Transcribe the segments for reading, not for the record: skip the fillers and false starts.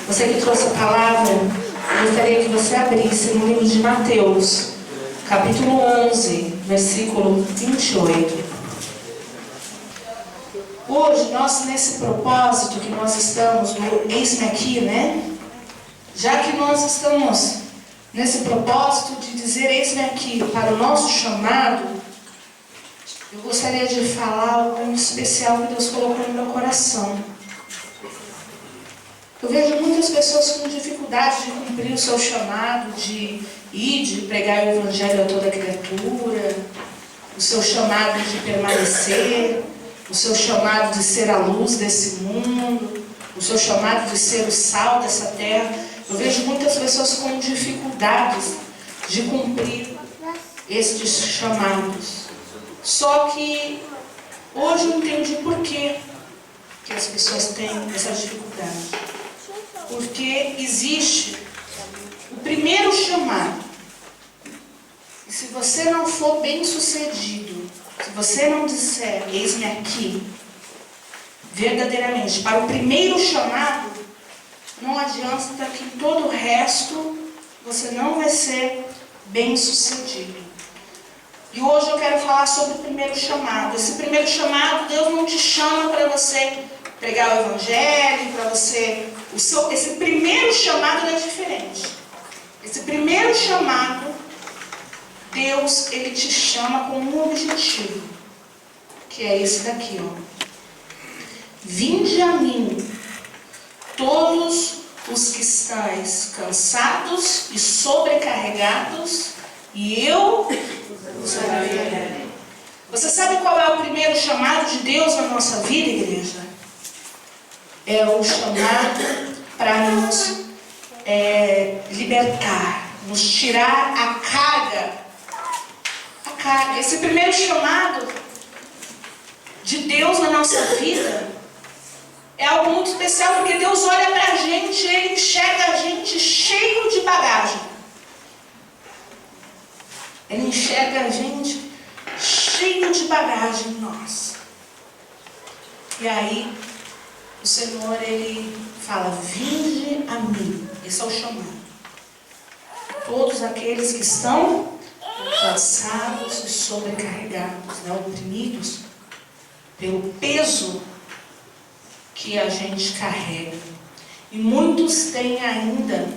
Você que trouxe a palavra, eu gostaria que você abrisse no livro de Mateus, capítulo 11, versículo 28. Hoje, nós nesse propósito que nós estamos, no Eis-me Aqui, né? Já que nós estamos nesse propósito de dizer Eis-me Aqui para o nosso chamado, eu gostaria de falar algo em especial que Deus colocou no meu coração. Eu vejo muitas pessoas com dificuldade de cumprir o seu chamado, de ir, de pregar o Evangelho a toda criatura, o seu chamado de permanecer, o seu chamado de ser a luz desse mundo, o seu chamado de ser o sal dessa terra. Eu vejo muitas pessoas com dificuldades de cumprir estes chamados. Só que hoje eu entendi por que as pessoas têm essa dificuldade. Porque existe o primeiro chamado. E se você não for bem sucedido, se você não disser, eis-me aqui, verdadeiramente, para o primeiro chamado, não adianta que em todo o resto você não vai ser bem sucedido. E hoje eu quero falar sobre o primeiro chamado. Esse primeiro chamado, Deus não te chama para você pregar o Evangelho, para você... Esse primeiro chamado é diferente. Esse primeiro chamado, Deus, Ele te chama com um objetivo, que é esse daqui, ó. Vinde a mim, todos os que estáis cansados e sobrecarregados, e eu os aliviarei. Você sabe qual é o primeiro chamado de Deus na nossa vida, igreja? É o chamado para nos libertar, nos tirar a carga. Esse primeiro chamado de Deus na nossa vida é algo muito especial, porque Deus olha para a gente, Ele enxerga a gente cheio de bagagem. Ele enxerga a gente cheio de bagagem, nossa. E aí, o Senhor, Ele fala, vinde a mim. Esse é o chamado. Todos aqueles que estão cansados e sobrecarregados, né, oprimidos pelo peso que a gente carrega. E muitos têm ainda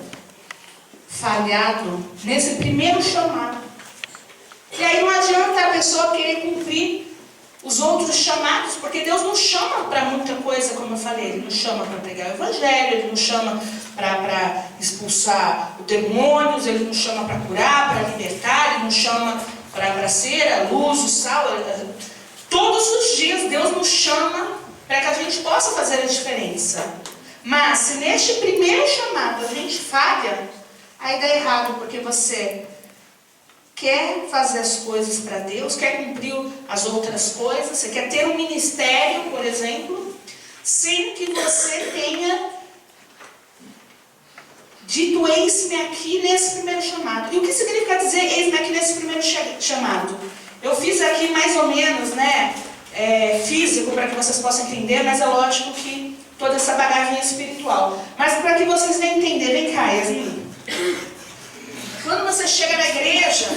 falhado nesse primeiro chamado. E aí não adianta a pessoa querer cumprir os outros chamados, porque Deus não chama para muita coisa, como eu falei. Ele não chama para pregar o Evangelho, Ele não chama para expulsar os demônios, Ele não chama para curar, para libertar, Ele não chama para ser a luz, o sal. Todos os dias Deus nos chama para que a gente possa fazer a diferença. Mas se neste primeiro chamado a gente falha, aí dá errado, porque você quer fazer as coisas para Deus, quer cumprir as outras coisas, você quer ter um ministério, por exemplo, sem que você tenha dito eis-me aqui nesse primeiro chamado. E o que significa dizer eis-me aqui nesse primeiro chamado? Eu fiz aqui mais ou menos, né, físico, para que vocês possam entender, mas é lógico que toda essa bagagem é espiritual. Mas para que vocês venham entender, vem cá, Yasmin. Quando você chega na igreja,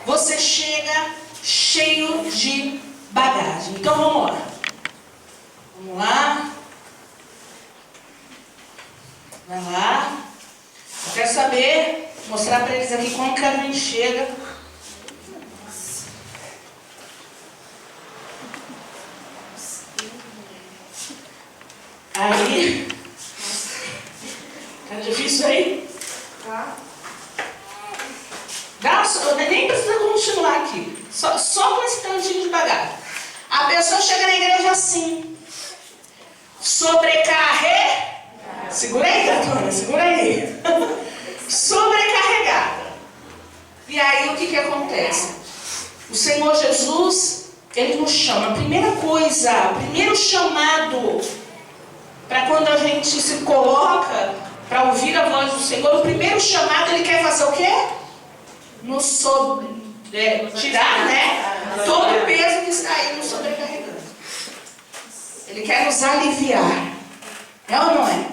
você chega cheio de bagagem. Então vamos lá. Vamos lá. Vai lá. Eu quero saber, mostrar para eles aqui como que a gente chega. Aí. Tá difícil aí? Tá. Nem precisa continuar aqui. Só com esse tantinho de bagagem. A pessoa chega na igreja assim. Segura aí, Catona, segura aí. Sobrecarregada. E aí o que acontece? O Senhor Jesus, Ele nos chama. A primeira coisa, o primeiro chamado para quando a gente se coloca para ouvir a voz do Senhor, o primeiro chamado, Ele quer fazer o quê? Tirar, né, todo o peso que está aí nos sobrecarregando. Ele quer nos aliviar. É ou não é?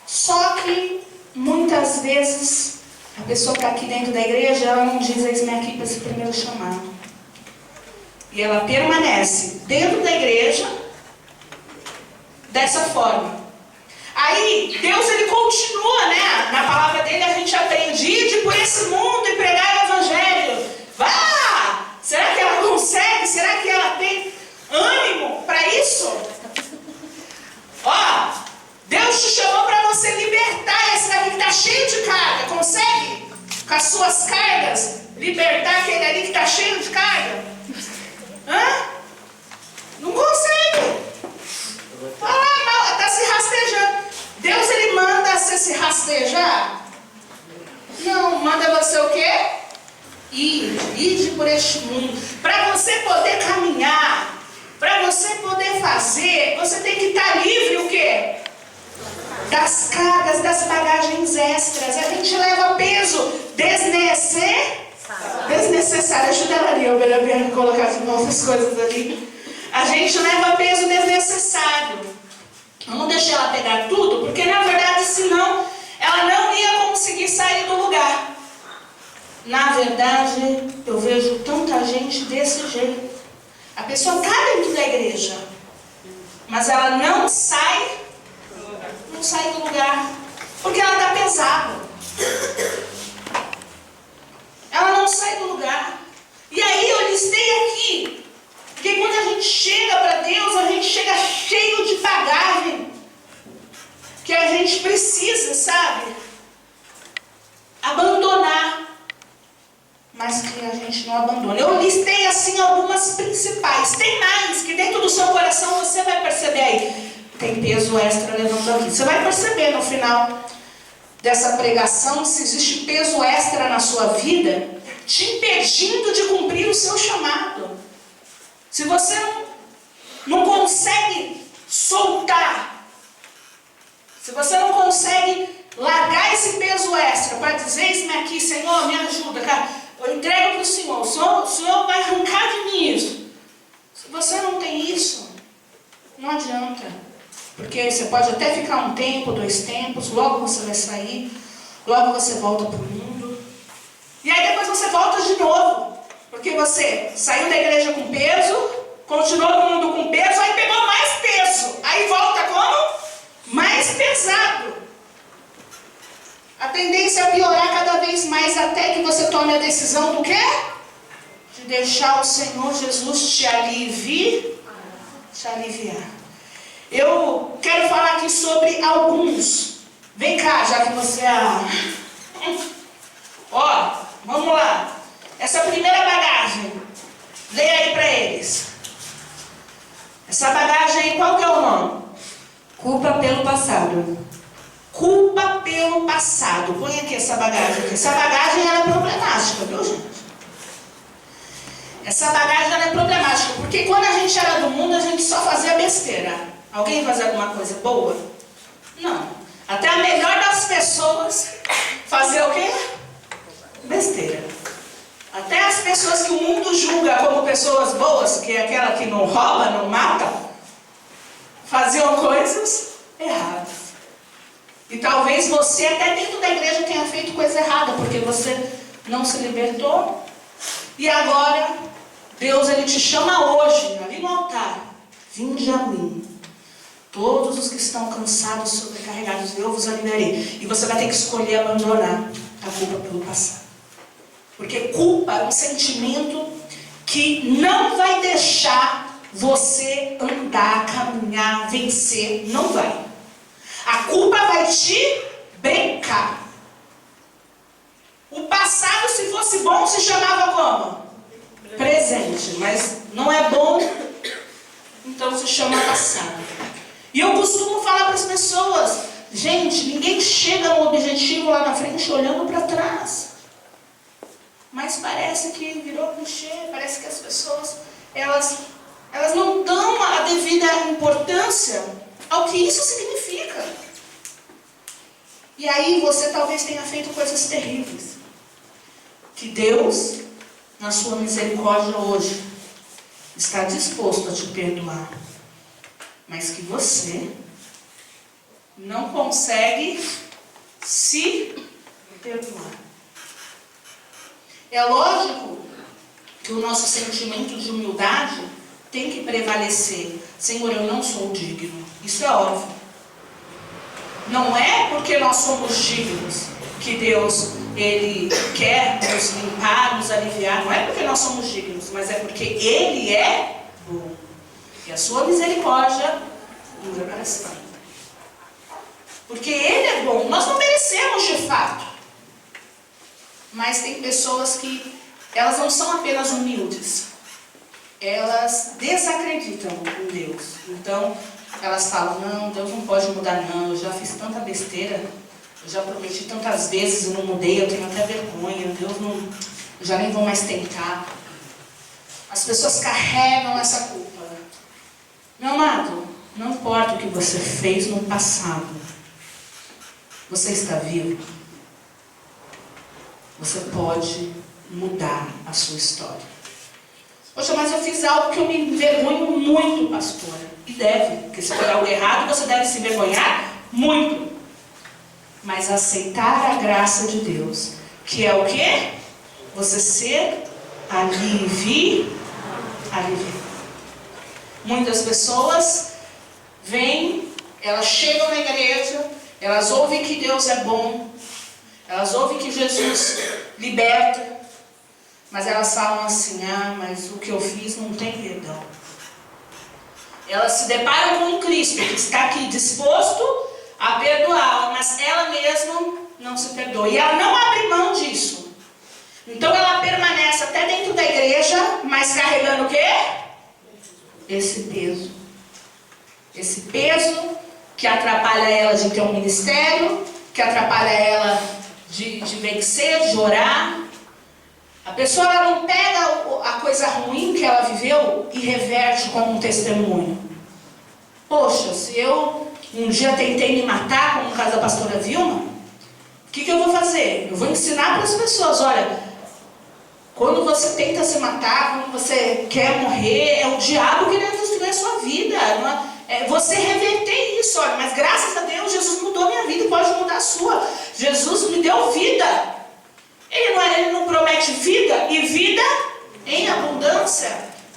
Só que muitas vezes a pessoa que está aqui dentro da igreja, ela não diz eis-me aqui para esse primeiro chamado. E ela permanece dentro da igreja dessa forma. Aí, Deus, ele continua, né? Na palavra dele a gente aprende, ide por esse mundo e pregar o evangelho. Vá! Será que ela consegue? Será que ela tem ânimo para isso? Ó, Deus te chamou para você libertar esse daqui que está cheio de carga. Consegue? Com as suas cargas, libertar aquele ali que está cheio de carga? Hã? Não consegue. Olha lá, está se rastejando. Deus, ele manda você se rastejar? Não, manda você o quê? Ide por este mundo. Para você poder caminhar, para você poder fazer, você tem que estar livre o quê? Das cargas, das bagagens extras. A gente leva peso desnecessário. Ajuda ela ali, eu melhor colocar as outras coisas ali. A gente leva peso desnecessário. Vamos deixar ela pegar tudo, porque na verdade, senão, ela não ia conseguir sair do lugar. Na verdade, eu vejo tanta gente desse jeito. A pessoa está dentro da igreja, mas ela não sai do lugar, porque ela está pesada. Ela não sai do lugar. E aí eu listei aqui, porque quando a gente chega para Deus, a gente chega cheio de bagagem, que a gente precisa, sabe, abandonar, mas que a gente não abandona. Eu listei assim algumas principais. Tem mais, que dentro do seu coração você vai perceber aí. Tem peso extra levando aqui. Você vai perceber no final dessa pregação se existe peso extra na sua vida, te impedindo de cumprir o seu chamado. Se você não consegue soltar, se você não consegue largar esse peso extra para dizer, eis-me aqui, Senhor, me ajuda, cara, eu entrego para o Senhor, o Senhor vai arrancar de mim isso. Se você não tem isso, não adianta. Porque você pode até ficar um tempo, 2 tempos, logo você vai sair, logo você volta para o mundo. E aí depois você volta de novo. Porque você saiu da igreja com peso, continuou no mundo com peso, aí pegou mais peso. Aí volta como? Mais pesado. A tendência é piorar cada vez mais até que você tome a decisão do quê? De deixar o Senhor Jesus te aliviar. Eu quero falar aqui sobre alguns. Vem cá, já que você é... Ó, vamos lá. Essa primeira bagagem, leia aí para eles. Essa bagagem aí, qual que é o nome? Culpa pelo passado. Culpa pelo passado. Põe aqui essa bagagem aqui. Essa bagagem ela é problemática, viu, gente? Essa bagagem ela é problemática, porque quando a gente era do mundo, a gente só fazia besteira. Alguém fazia alguma coisa boa? Não. Até a melhor das pessoas fazia o quê? Besteira. Até as pessoas que o mundo julga como pessoas boas, que é aquela que não rouba, não mata, faziam coisas erradas. E talvez você até dentro da igreja tenha feito coisa errada, porque você não se libertou. E agora, Deus ele te chama hoje, ali no altar. Vinde a mim, todos os que estão cansados, sobrecarregados, eu vos aliviarei. E você vai ter que escolher abandonar a culpa pelo passado. Porque culpa é um sentimento que não vai deixar você andar, caminhar, vencer. Não vai. A culpa vai te brincar. O passado, se fosse bom, se chamava como? Presente. Mas não é bom, então se chama passado. E eu costumo falar para as pessoas, gente, ninguém chega no objetivo lá na frente olhando para trás. Mas parece que virou clichê, parece que as pessoas, elas não dão a devida importância ao que isso significa. E aí você talvez tenha feito coisas terríveis. Que Deus, na sua misericórdia hoje, está disposto a te perdoar. Mas que você não consegue se perdoar. É lógico que o nosso sentimento de humildade tem que prevalecer. Senhor, eu não sou digno. Isso é óbvio. Não é porque nós somos dignos que Deus, Ele quer nos limpar, nos aliviar. Não é porque nós somos dignos, mas é porque Ele é bom. E a sua misericórdia dura para sempre. Porque Ele é bom. Nós não merecemos de fato. Mas tem pessoas que elas não são apenas humildes. Elas desacreditam em Deus. Então, elas falam, não, Deus não pode mudar não. Eu já fiz tanta besteira. Eu já prometi tantas vezes e não mudei. Eu tenho até vergonha. Deus não... Eu já nem vou mais tentar. As pessoas carregam essa culpa. Meu amado, não importa o que você fez no passado. Você está vivo. Você pode mudar a sua história. Poxa, mas eu fiz algo que eu me envergonho muito, pastora. E deve, porque se for algo errado, você deve se envergonhar muito. Mas aceitar a graça de Deus, que é o quê? Você ser aliviado. Muitas pessoas vêm, elas chegam na igreja, elas ouvem que Deus é bom, elas ouvem que Jesus liberta, mas elas falam assim, mas o que eu fiz não tem perdão. Elas se deparam com um Cristo que está aqui disposto a perdoá-la, mas ela mesma não se perdoa. E ela não abre mão disso. Então ela permanece até dentro da igreja, mas carregando o quê? Esse peso. Esse peso que atrapalha ela de ter um ministério, que atrapalha ela de vencer, de orar. A pessoa ela não pega a coisa ruim que ela viveu e reverte como um testemunho. Poxa, se eu um dia tentei me matar, como no caso da pastora Vilma, o que eu vou fazer? Eu vou ensinar para as pessoas, olha, quando você tenta se matar, quando você quer morrer, é o diabo querendo destruir a sua vida. É você reverter isso, olha, mas graças a Deus, Jesus mudou a minha vida e pode mudar a sua. Jesus me deu vida. Ele não promete vida e vida em abundância.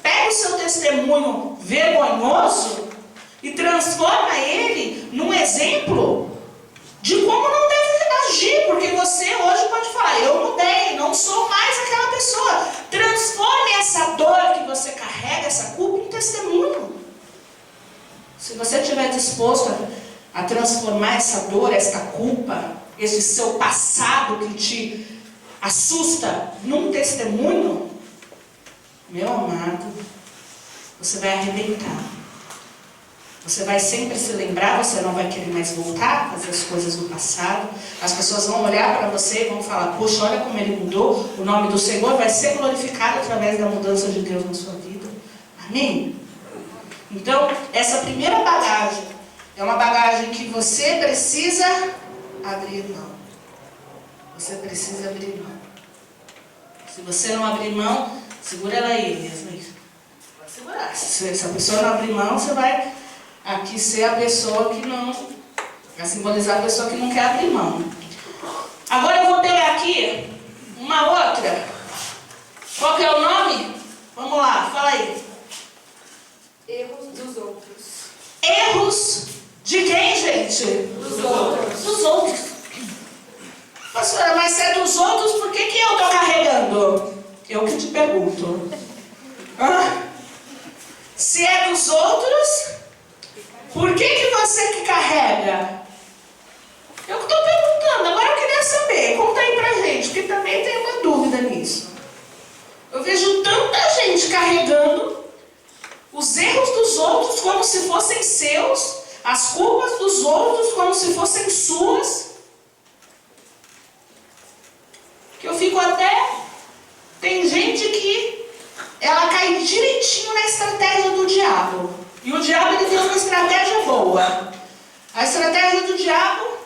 Pega o seu testemunho vergonhoso e transforma ele num exemplo de como não deve agir, porque você hoje pode falar, eu mudei, não sou mais aquela pessoa. Transforme essa dor que você carrega, essa culpa, em testemunho. Se você estiver disposto a transformar essa dor, essa culpa, esse seu passado que te assusta num testemunho, meu amado, você vai arrebentar. Você vai sempre se lembrar, você não vai querer mais voltar a fazer as coisas do passado. As pessoas vão olhar para você e vão falar, poxa, olha como ele mudou. O nome do Senhor vai ser glorificado através da mudança de Deus na sua vida. Amém? Então, essa primeira bagagem é uma bagagem que você precisa abrir mão. Você precisa abrir mão. Se você não abrir mão, segura ela aí mesmo. Pode segurar. Se essa pessoa não abrir mão, você vai aqui ser a pessoa que não... Vai simbolizar a pessoa que não quer abrir mão. Agora eu vou pegar aqui uma outra. Qual que é o nome? Vamos lá, fala aí. Erros dos outros. Erros de quem, gente? Dos outros. Dos outros. Pastora, mas se é dos outros, por que eu estou carregando? Eu que te pergunto. Se é dos outros, por que você que carrega? Eu que estou perguntando. Agora eu queria saber. Conta aí pra gente, porque também tem uma dúvida nisso. Eu vejo tanta gente carregando os erros dos outros como se fossem seus, as culpas dos outros como se fossem suas, que eu fico até... Tem gente que ela cai direitinho na estratégia do diabo. E o diabo ele tem uma estratégia boa. A estratégia do diabo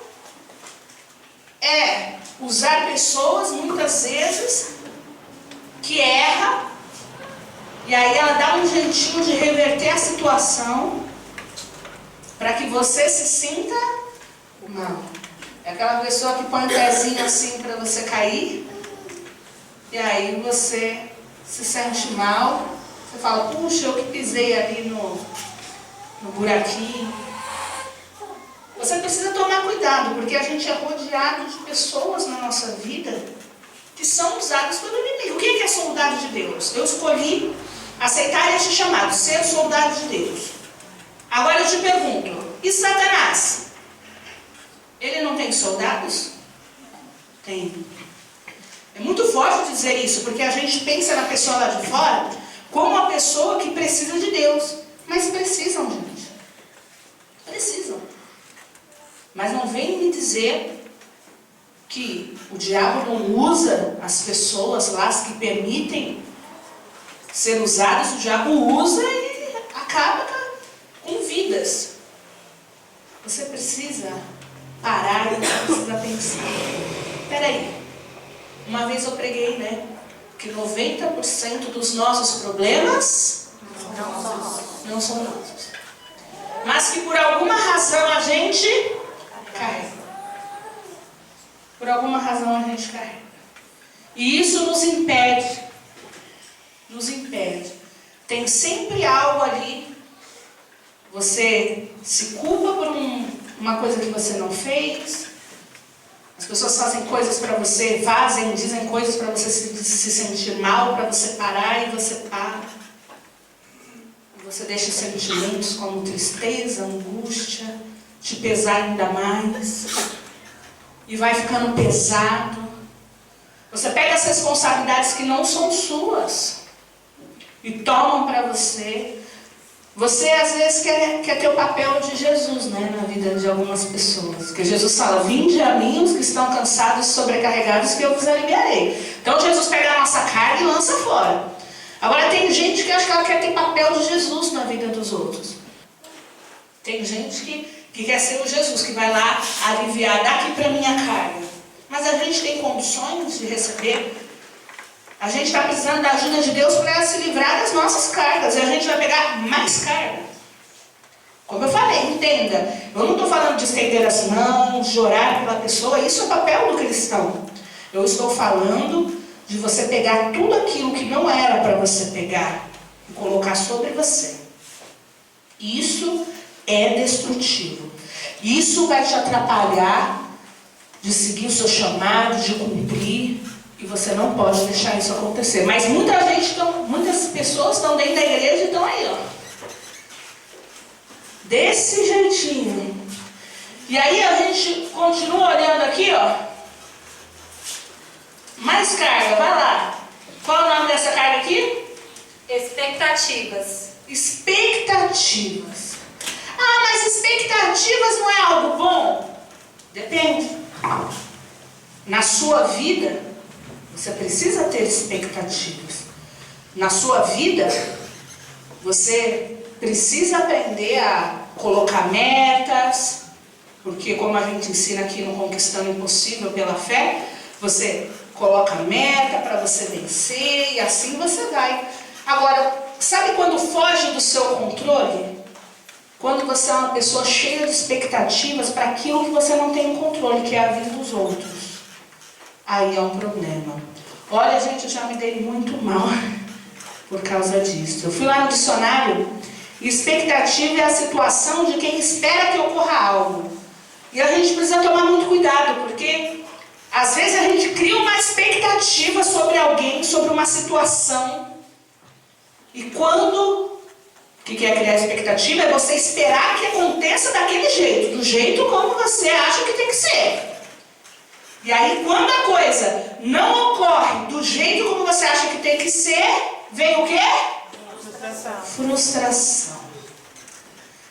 é usar pessoas, muitas vezes, que erram, e aí ela dá um jeitinho de reverter a situação para que você se sinta mal. É aquela pessoa que põe o pezinho assim para você cair. E aí você se sente mal. Você fala, puxa, eu que pisei ali no buraquinho. Você precisa tomar cuidado, porque a gente é rodeado de pessoas na nossa vida que são usadas pelo inimigo. Quem é soldado de Deus? Eu escolhi aceitar este chamado, ser soldado de Deus. Agora eu te pergunto, e Satanás? Ele não tem soldados? Tem. É muito forte dizer isso, porque a gente pensa na pessoa lá de fora como uma pessoa que precisa de Deus. Mas precisam, gente. Precisam. Mas não vem me dizer que o diabo não usa as pessoas lá, as que permitem ser usadas, o diabo usa e acaba com vidas. Você precisa parar e precisa pensar. Peraí, uma vez eu preguei, né? Que 90% dos nossos problemas não são nossos. Mas que por alguma razão a gente carrega. Por alguma razão a gente carrega. E isso nos impede. Nos impede. Tem sempre algo ali. Você se culpa por uma coisa que você não fez. As pessoas fazem coisas para você, dizem coisas para você se sentir mal, para você parar e você para. Você deixa sentimentos como tristeza, angústia, te pesar ainda mais. E vai ficando pesado. Você pega as responsabilidades que não são suas e tomam para você. Você às vezes quer ter o papel de Jesus, né, na vida de algumas pessoas. Porque Jesus fala, vinde a mim os que estão cansados e sobrecarregados, que eu vos aliviarei. Então Jesus pega a nossa carga e lança fora. Agora tem gente que acha que ela quer ter papel de Jesus na vida dos outros. Tem gente que quer ser o Jesus, que vai lá aliviar, dá aqui para minha carga. Mas a gente tem condições de receber. A gente está precisando da ajuda de Deus para se livrar das nossas cargas. E a gente vai pegar mais carga. Como eu falei, entenda. Eu não estou falando de estender as mãos, de orar pela pessoa. Isso é o papel do cristão. Eu estou falando de você pegar tudo aquilo que não era para você pegar e colocar sobre você. Isso é destrutivo. Isso vai te atrapalhar de seguir o seu chamado, de cumprir. E você não pode deixar isso acontecer. Mas muitas pessoas estão dentro da igreja e estão aí, ó. Desse jeitinho. E aí a gente continua olhando aqui, ó. Mais carga, vai lá. Qual é o nome dessa carga aqui? Expectativas. Expectativas. Ah, mas expectativas não é algo bom? Depende. Na sua vida, você precisa ter expectativas. Na sua vida, você precisa aprender a colocar metas, porque como a gente ensina aqui no Conquistando o Impossível pela Fé, você coloca meta para você vencer e assim você vai. Agora, sabe quando foge do seu controle? Quando você é uma pessoa cheia de expectativas para aquilo que você não tem controle, que é a vida dos outros. Aí é um problema. Olha, gente, eu já me dei muito mal por causa disso. Eu fui lá no dicionário. Expectativa é a situação de quem espera que ocorra algo. E a gente precisa tomar muito cuidado, porque às vezes a gente cria uma expectativa sobre alguém, sobre uma situação. E quando... O que é criar expectativa? É você esperar que aconteça daquele jeito, do jeito como você acha que tem que ser. E aí, quando a coisa não ocorre do jeito como você acha que tem que ser, vem o quê? Frustração. Frustração.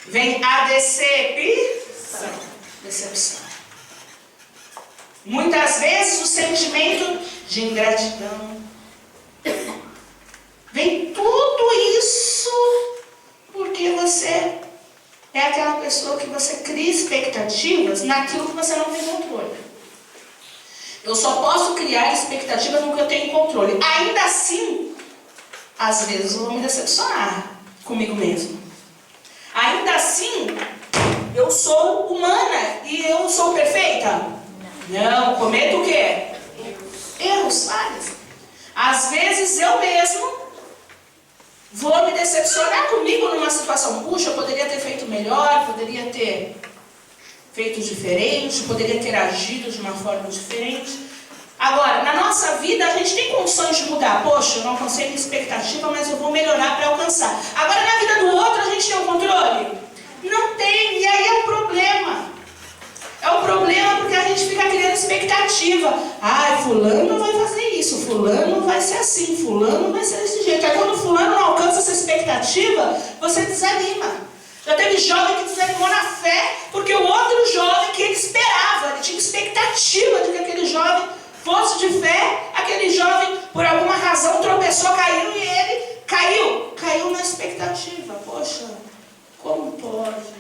Vem a decepção. Muitas vezes o sentimento de ingratidão. Vem tudo isso porque você é aquela pessoa que você cria expectativas naquilo que você não tem controle. Eu só posso criar expectativas no que eu tenho controle. Ainda assim, às vezes eu vou me decepcionar comigo mesmo. Ainda assim, eu sou humana e eu sou perfeita? Não, cometo o quê? Erros, falhas. Às vezes eu mesmo vou me decepcionar comigo numa situação. Puxa, eu poderia ter feito melhor, poderia ter feito diferente, poderia ter agido de uma forma diferente. Agora, na nossa vida, a gente tem condições de mudar. Poxa, eu não alcancei minha expectativa, mas eu vou melhorar para alcançar. Agora, na vida do outro, a gente tem o controle? Não tem, e aí é um problema. É um problema porque a gente fica criando expectativa. Ai, fulano vai fazer isso, fulano vai ser assim, fulano vai ser desse jeito. Aí quando fulano não alcança essa expectativa, você desanima. Já teve jovem que desanimou na fé, porque o outro jovem que ele esperava, ele tinha expectativa de que aquele jovem fosse de fé, aquele jovem, por alguma razão, tropeçou, caiu e ele caiu na expectativa. Poxa, como pode?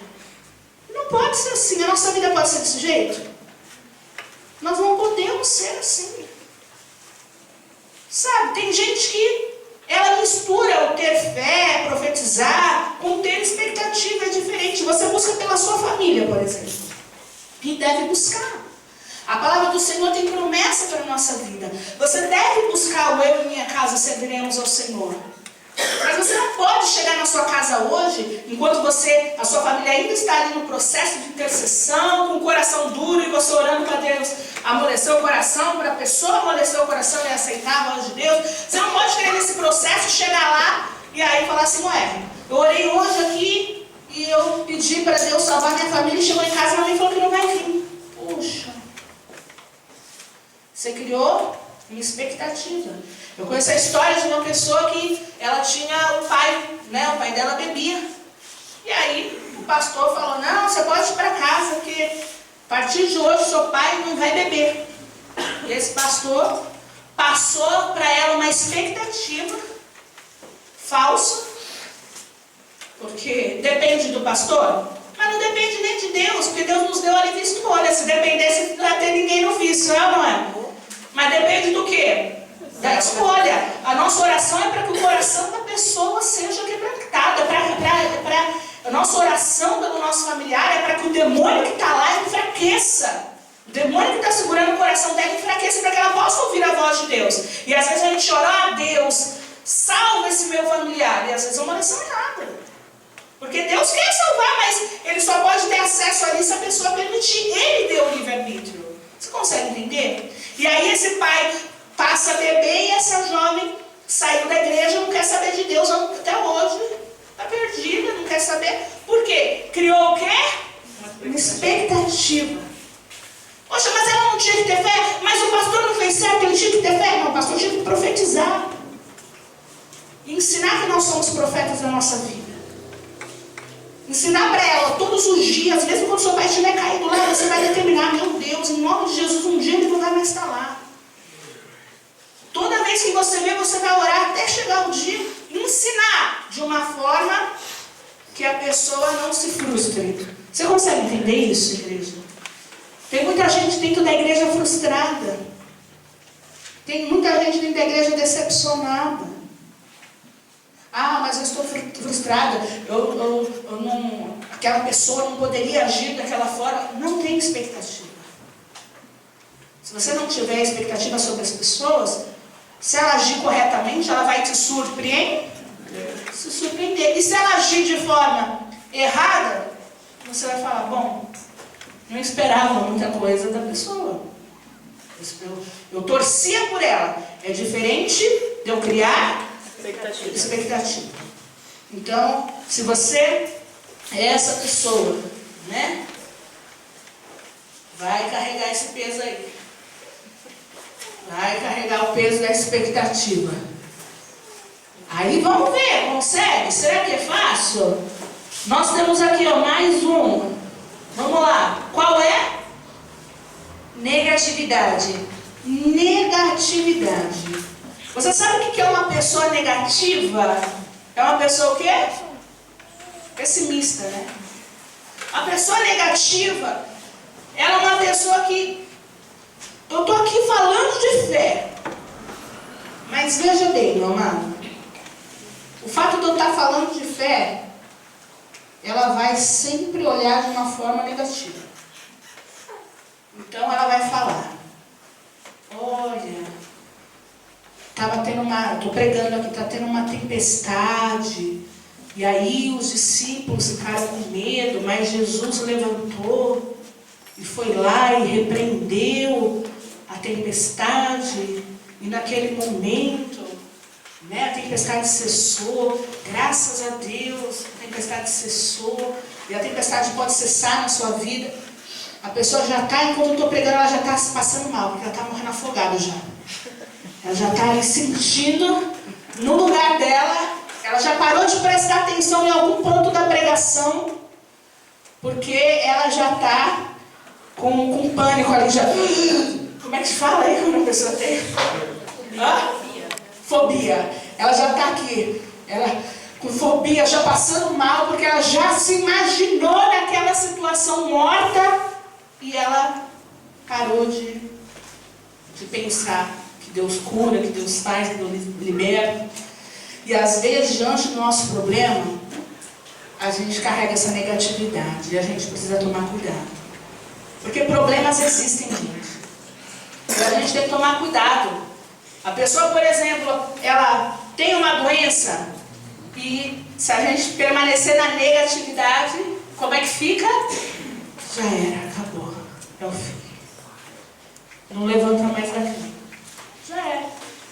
Não pode ser assim. A nossa vida pode ser desse jeito? Nós não podemos ser assim. Sabe, tem gente que ela mistura o ter fé, profetizar, com ter expectativa. É diferente. Você busca pela sua família, por exemplo. E deve buscar. A palavra do Senhor tem promessa para a nossa vida. Você deve buscar o eu e minha casa serviremos ao Senhor. Mas você não pode chegar na sua casa hoje, enquanto a sua família ainda está ali no processo de intercessão, com o coração duro, e você orando para Deus amolecer o coração, para a pessoa amolecer o coração e aceitar a voz de Deus. Você não pode chegar nesse processo, chegar lá e aí falar assim, ué, eu orei hoje aqui e eu pedi para Deus salvar minha família, e chegou em casa e minha mãe falou que não vai vir. Puxa, você criou uma expectativa. Eu conheço a história de uma pessoa que ela tinha um pai, né? O pai dela bebia. E aí o pastor falou, não, você pode ir para casa, porque a partir de hoje seu pai não vai beber. E esse pastor passou para ela uma expectativa falsa, porque depende do pastor, mas não depende nem de Deus, porque Deus nos deu a livre escolha. Se dependesse, não ia ter ninguém no vício, não é? Mas depende do quê? Da escolha. A nossa oração é para que o coração da pessoa seja quebrantado. A nossa oração pelo nosso familiar é para que o demônio que está lá enfraqueça. O demônio que está segurando o coração dela enfraqueça, para que ela possa ouvir a voz de Deus. E às vezes a gente ora, ah, Deus, salva esse meu familiar. E às vezes é uma oração errada. Porque Deus quer salvar, mas Ele só pode ter acesso ali se a pessoa permitir. Ele deu o livre-arbítrio. Você consegue entender? E aí esse pai passa a beber e essa jovem saiu da igreja, não quer saber de Deus até hoje. Está perdida, não quer saber. Por quê? Criou o quê? Uma expectativa. Poxa, mas ela não tinha que ter fé? Mas o pastor não fez certo, ele tinha que ter fé? Não, o pastor tinha que profetizar. E ensinar que nós somos profetas da nossa vida. Ensinar para ela todos os dias, mesmo quando seu pai estiver caído lá, você vai determinar, meu Deus, em nome de Jesus, um dia ele não vai mais estar lá. Toda vez que você vê, você vai orar até chegar o dia e ensinar de uma forma que a pessoa não se frustre. Você consegue entender isso, igreja? Tem muita gente dentro da igreja frustrada. Tem muita gente dentro da igreja decepcionada. Ah, mas eu estou frustrada, aquela pessoa não poderia agir daquela forma. Não tem expectativa. Se você não tiver expectativa sobre as pessoas, se ela agir corretamente, ela vai te surpreender. Se surpreender. E se ela agir de forma errada, você vai falar, bom, não esperava muita coisa da pessoa. Eu torcia por ela. É diferente de eu criar expectativa. Então, se você é essa pessoa, né? Vai carregar esse peso aí. Vai carregar o peso da expectativa. Aí vamos ver, consegue? Será que é fácil? Nós temos aqui, ó, mais um. Vamos lá. Qual é? Negatividade. Negatividade. Você sabe o que é uma pessoa negativa? É uma pessoa o quê? Pessimista, né? A pessoa negativa, ela é uma pessoa que... Eu estou aqui falando de fé. Mas veja bem, meu amado. O fato de eu estar falando de fé, ela vai sempre olhar de uma forma negativa. Então ela vai falar, Estou pregando aqui, está tendo uma tempestade. E aí os discípulos ficaram com medo, mas Jesus levantou e foi lá e repreendeu a tempestade. E naquele momento, né, a tempestade cessou. Graças a Deus, a tempestade cessou. E a tempestade pode cessar na sua vida. A pessoa já está, enquanto eu estou pregando, ela já está se passando mal, porque ela está morrendo afogada já. Ela já está ali sentindo no lugar dela. Ela já parou de prestar atenção em algum ponto da pregação, porque ela já está com pânico ali. Já. Como é que se fala aí quando a pessoa tem? Fobia. Ela já está aqui. Ela com fobia, já passando mal, porque ela já se imaginou naquela situação morta e ela parou de pensar que Deus cura, que Deus faz, que Deus liberta. E às vezes, diante do nosso problema, a gente carrega essa negatividade e a gente precisa tomar cuidado. Porque problemas existem, gente. E a gente tem que tomar cuidado. A pessoa, por exemplo, ela tem uma doença e se a gente permanecer na negatividade, como é que fica? Já era, acabou. É o fim. Não levanta mais daqui. Já é.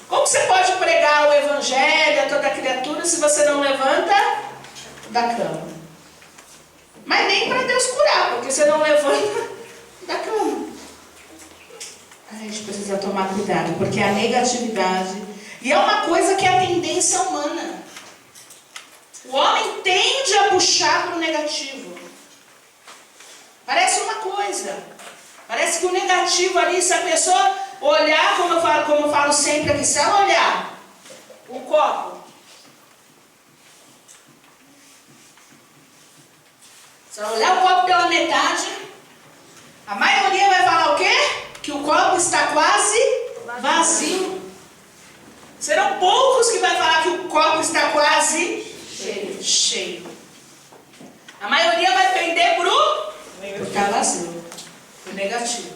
Como você pode pregar o evangelho a toda criatura se você não levanta da cama? Mas nem para Deus curar, porque você não levanta da cama. A gente precisa tomar cuidado, porque a negatividade, e é uma coisa que é a tendência humana. O homem tende a puxar para o negativo. Parece uma coisa. Parece que o negativo ali, se a pessoa olhar, como eu falo sempre aqui, se ela olhar o copo, se ela olhar o copo pela metade, a maioria vai falar o quê? Que o copo está quase vazio. Serão poucos que vai falar que o copo está quase cheio. A maioria vai pender para estar vazio, para o negativo.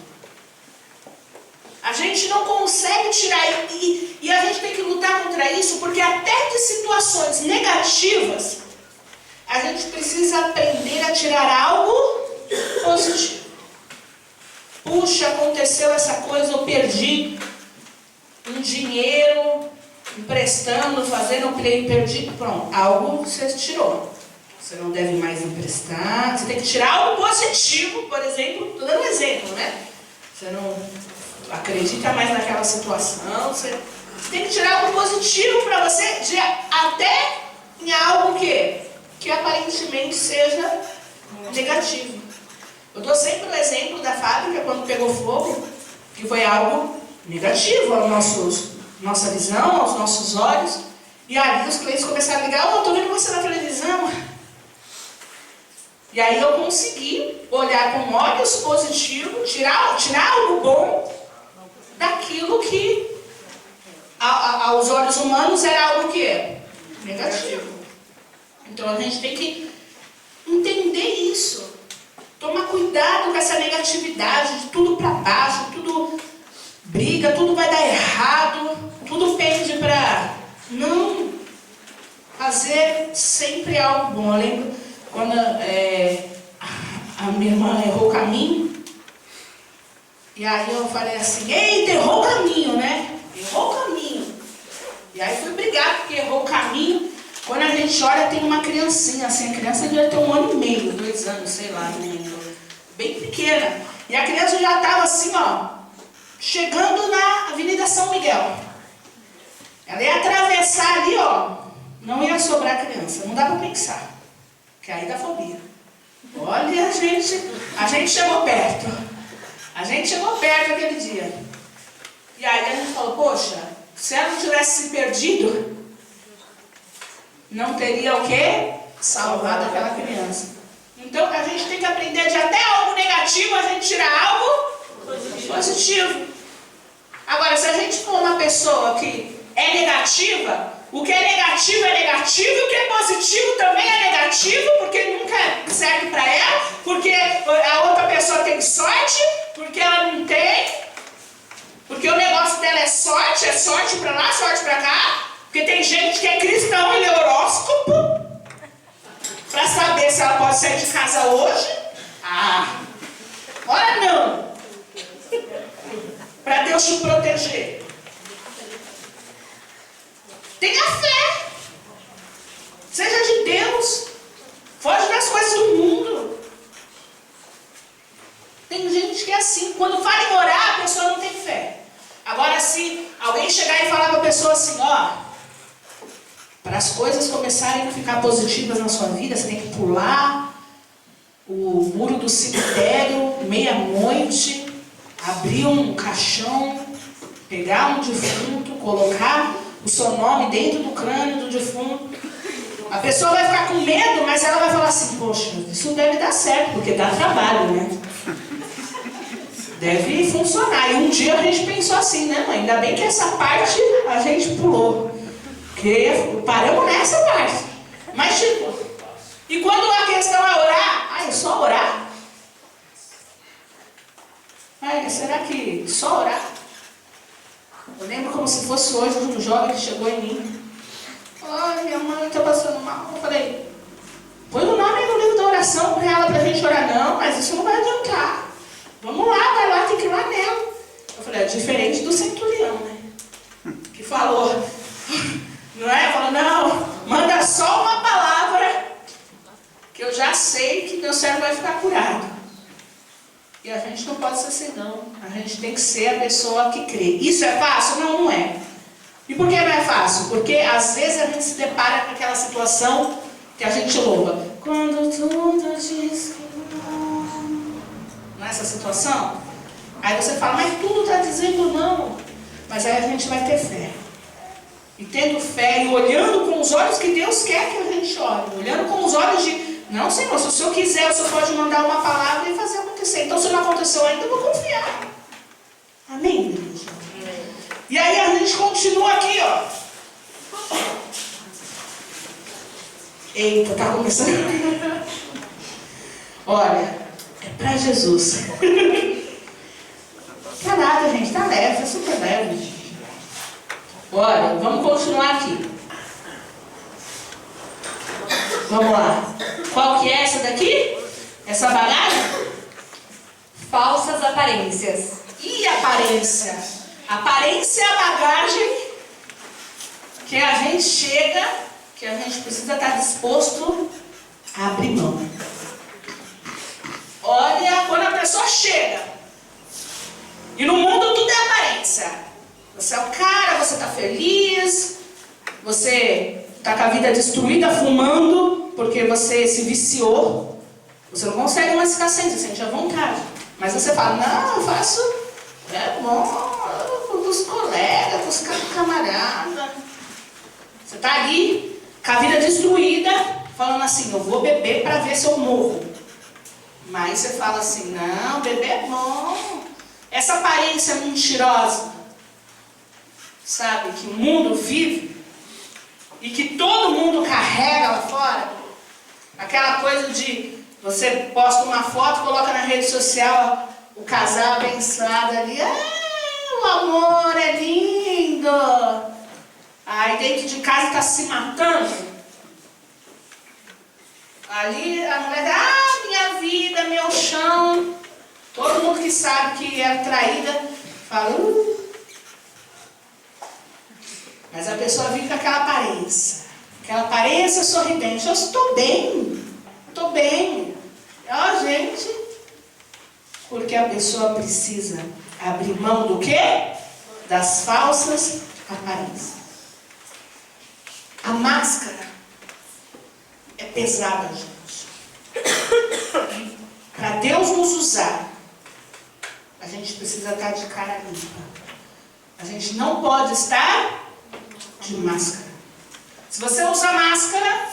A gente não consegue tirar, e a gente tem que lutar contra isso, porque até de situações negativas, a gente precisa aprender a tirar algo positivo. Puxa, aconteceu essa coisa, eu perdi um dinheiro, emprestando, fazendo, perdi, pronto, algo você tirou. Você não deve mais emprestar, você tem que tirar algo positivo, por exemplo, estou dando um exemplo, né? Você não acredita mais naquela situação, você tem que tirar algo positivo para você, até em algo que aparentemente seja negativo. Eu dou sempre o exemplo da fábrica quando pegou fogo, que foi algo negativo à nossa visão, aos nossos olhos, e aí os clientes começaram a ligar, eu estou vendo você na televisão. E aí eu consegui olhar com olhos positivos, tirar algo bom daquilo que aos olhos humanos era algo que é negativo. Então a gente tem que entender isso. Tomar cuidado com essa negatividade, de tudo para baixo, tudo briga, tudo vai dar errado, tudo pende para não fazer sempre algo bom. Eu lembro quando a minha irmã errou o caminho, e aí eu falei assim, eita, errou o caminho, né? Errou o caminho. E aí fui brigar porque errou o caminho. Quando a gente olha, tem uma criancinha, assim, a criança devia ter 1 ano e meio, 2 anos, sei lá, bem pequena. E a criança já estava assim, ó, chegando na Avenida São Miguel. Ela ia atravessar ali, ó, não ia sobrar criança, não dá para pensar, que aí dá fobia. Olha, a gente chegou perto. A gente chegou perto aquele dia. E aí a gente falou, poxa, se ela não tivesse se perdido, não teria o quê? Salvado aquela criança. Então a gente tem que aprender de até algo negativo, a gente tirar algo positivo. Agora, se a gente for uma pessoa que é negativa, o que é negativo, e o que é positivo também é negativo, porque nunca serve para ela, porque a outra pessoa tem sorte, porque ela não tem, porque o negócio dela é é sorte pra lá, sorte pra cá. Porque tem gente que é cristão e lê horóscopo pra saber se ela pode sair de casa hoje. Ora não. Pra Deus te proteger. Tenha fé. Seja de Deus. Foge das coisas do mundo. Tem gente que é assim. Quando fala em orar, a pessoa não tem fé. Agora, se alguém chegar e falar para a pessoa assim, para as coisas começarem a ficar positivas na sua vida, você tem que pular o muro do cemitério, meia-noite, abrir um caixão, pegar um defunto, colocar o seu nome dentro do crânio do defunto. A pessoa vai ficar com medo, mas ela vai falar assim, poxa, isso deve dar certo, porque dá trabalho, né? Deve funcionar. E um dia a gente pensou assim, né, mãe? Ainda bem que essa parte a gente pulou. Porque paramos nessa parte. Mas tipo, e quando a questão é orar, é só orar? Será que só orar? Eu lembro como se fosse hoje um jovem que chegou em mim. Minha mãe está passando mal. Eu falei, põe o nome no livro da oração para ela, para a gente orar. Não, mas isso não vai adiantar. Vamos lá, vai lá, tem que ir lá nela. Eu falei, é diferente do centurião, né? Que falou, não é? Falou, não, manda só uma palavra que eu já sei que meu servo vai ficar curado. E a gente não pode ser assim, não. A gente tem que ser a pessoa que crê. Isso é fácil? Não, não é. E por que não é fácil? Porque às vezes a gente se depara com aquela situação que a gente louva. Quando tudo diz que não. Nessa situação? Aí você fala, mas tudo está dizendo não. Mas aí a gente vai ter fé. E tendo fé e olhando com os olhos que Deus quer que a gente olhe. Olhando com os olhos de, não, Senhor, se o Senhor quiser, o Senhor pode mandar uma palavra e fazer acontecer. Então se não aconteceu ainda, eu vou confiar. Amém, igreja? E aí a gente continua aqui, Eita, tá começando. Olha, é pra Jesus. Tá nada, gente, tá leve, é super leve. Olha, vamos continuar aqui. Vamos lá. Qual que é essa daqui? Essa bagagem? Falsas aparências. E aparência? Aparência é a bagagem que a gente chega, que a gente precisa estar disposto a abrir mão. Olha, quando a pessoa chega, e no mundo tudo é aparência. Você é o cara, você está feliz, você está com a vida destruída, fumando, porque você se viciou. Você não consegue mais ficar sem, você sente a vontade. Mas você fala, não, eu faço, é bom, com os colegas, com os camaradas. Você está ali, com a vida destruída, falando assim, eu vou beber para ver se eu morro. Mas você fala assim, não, beber é bom. Essa aparência mentirosa, sabe, que o mundo vive e que todo mundo carrega lá fora. Aquela coisa de você posta uma foto, coloca na rede social o casal abençoado ali. O amor é lindo. Aí dentro de casa está se matando. Ali a mulher, minha vida, meu chão. Todo mundo que sabe que é traída fala, Mas a pessoa vive com aquela aparência sorridente. Eu estou bem, estou bem. Gente, porque a pessoa precisa abrir mão do quê? Das falsas aparências. A máscara é pesada, gente. Para Deus nos usar, a gente precisa estar de cara limpa. A gente não pode estar de máscara. Se você usa máscara,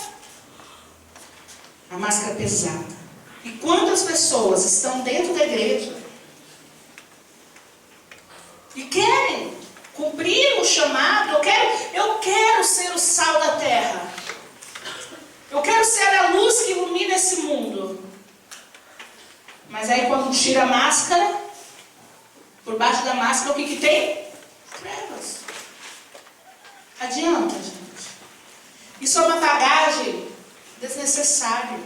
a máscara é pesada. E quantas pessoas estão dentro da igreja e querem cumprir o chamado? Eu quero ser o sal da terra. Eu quero ser a luz que ilumina esse mundo. Mas aí quando tira a máscara, por baixo da máscara o que tem? Trevas. Adianta, gente. Isso é uma bagagem desnecessária.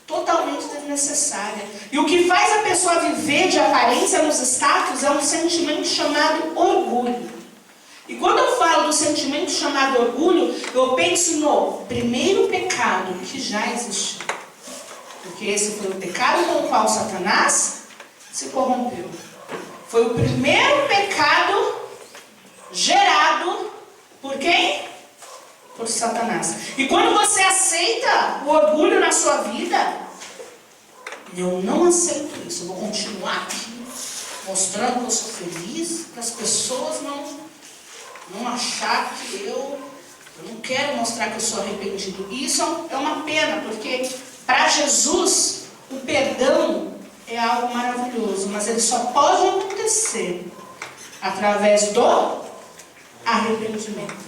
Totalmente desnecessária. E o que faz a pessoa viver de aparência nos status é um sentimento chamado orgulho. E quando eu falo do sentimento chamado orgulho, eu penso no primeiro pecado que já existiu. Porque esse foi o pecado com o qual Satanás se corrompeu. Foi o primeiro pecado gerado por quem? Por Satanás. E quando você aceita o orgulho na sua vida, eu não aceito isso. Eu vou continuar aqui mostrando que eu sou feliz, para as pessoas não achar que eu não quero mostrar que eu sou arrependido. E isso é uma pena, porque para Jesus o perdão é algo maravilhoso, mas ele só pode acontecer através do arrependimento.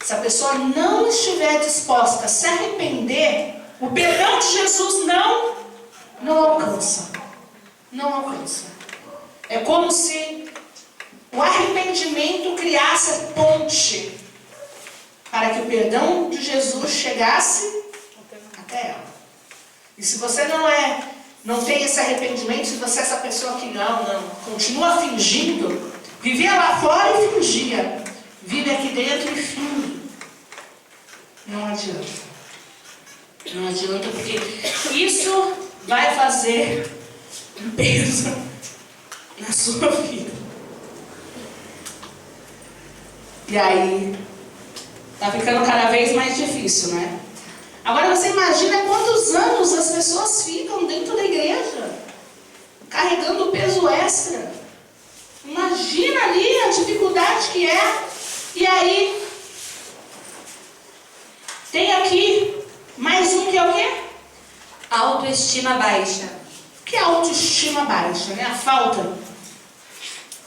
Se a pessoa não estiver disposta a se arrepender, o perdão de Jesus não alcança. Não alcança. É como se o arrependimento criasse ponte para que o perdão de Jesus chegasse até ela. E se você não tem esse arrependimento, se você é essa pessoa que continua fingindo, vivia lá fora e fingia, vive aqui dentro e finge, não adianta. Não adianta, porque isso vai fazer um peso na sua vida. E aí, tá ficando cada vez mais difícil, né? Agora você imagina quantos anos as pessoas ficam dentro da igreja, carregando peso extra. Imagina ali a dificuldade que é. E aí, tem aqui mais um que é o quê? Autoestima baixa. O que é autoestima baixa, né? A falta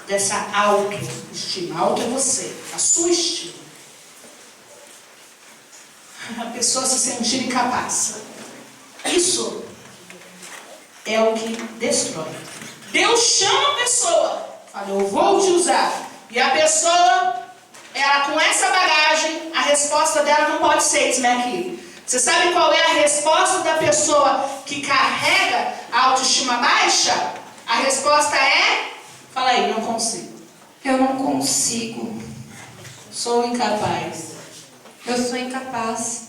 dessa autoestima. Auto é você, a sua estima. A pessoa se sentir incapaz. Isso é o que destrói. Deus chama a pessoa, fala, eu vou te usar. E a pessoa, ela com essa bagagem, a resposta dela não pode ser isso, né, aqui. Você sabe qual é a resposta da pessoa que carrega a autoestima baixa? A resposta é, fala aí, não consigo. Eu não consigo. Sou incapaz. Eu sou incapaz.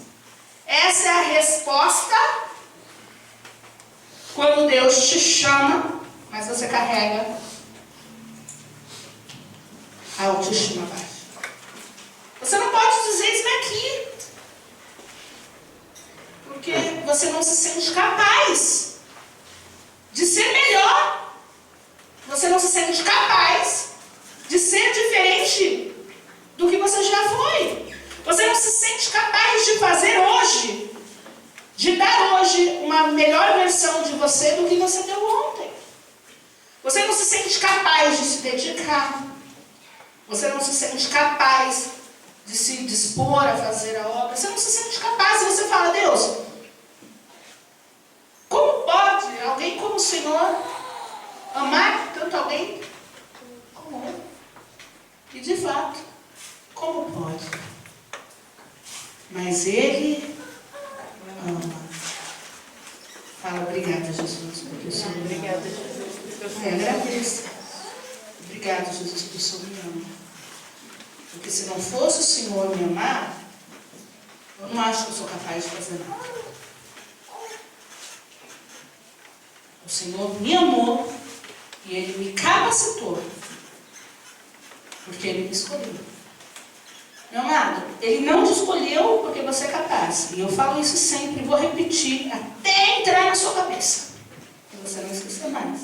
Essa é a resposta quando Deus te chama, mas você carrega a autoestima baixa. Você não pode dizer isso aqui, porque você não se sente capaz de ser melhor. Você não se sente capaz de ser diferente do que você já foi. Você não se sente capaz de fazer hoje, de dar hoje uma melhor versão de você do que você deu ontem. Você não se sente capaz de se dedicar. Você não se sente capaz de se dispor a fazer a obra. Você não se sente capaz. E você fala, Deus, como pode alguém como o Senhor amar tanto alguém como eu? E de fato, como pode? Mas Ele ama. Fala, obrigada, Jesus, porque o Senhor me ama. Obrigada, Jesus. Agradeça. Obrigada, Jesus, porque o Senhor me ama. Porque se não fosse o Senhor me amar, eu não acho que eu sou capaz de fazer nada. O Senhor me amou e Ele me capacitou, porque Ele me escolheu. Meu amado, Ele não te escolheu porque você é capaz. E eu falo isso sempre, vou repetir até entrar na sua cabeça, para você não esquecer mais.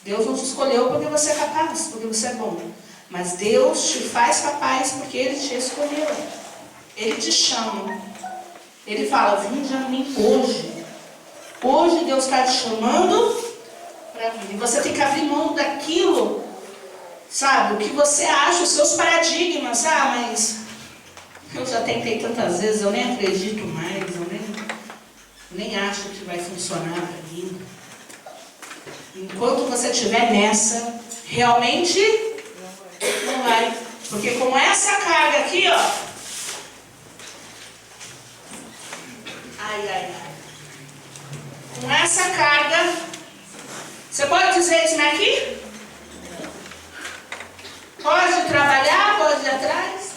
Deus não te escolheu porque você é capaz, porque você é bom. Mas Deus te faz capaz porque Ele te escolheu. Ele te chama. Ele fala, vinde a mim hoje. Hoje Deus está te chamando para vir. E você tem que abrir mão daquilo, sabe, o que você acha, os seus paradigmas. Ah, mas eu já tentei tantas vezes, eu nem acredito mais, eu nem acho que vai funcionar para mim. Enquanto você estiver nessa, realmente não vai Porque com essa carga aqui, ó. Ai, ai, ai. Com essa carga. Você pode dizer isso aqui? Pode trabalhar, pode ir atrás.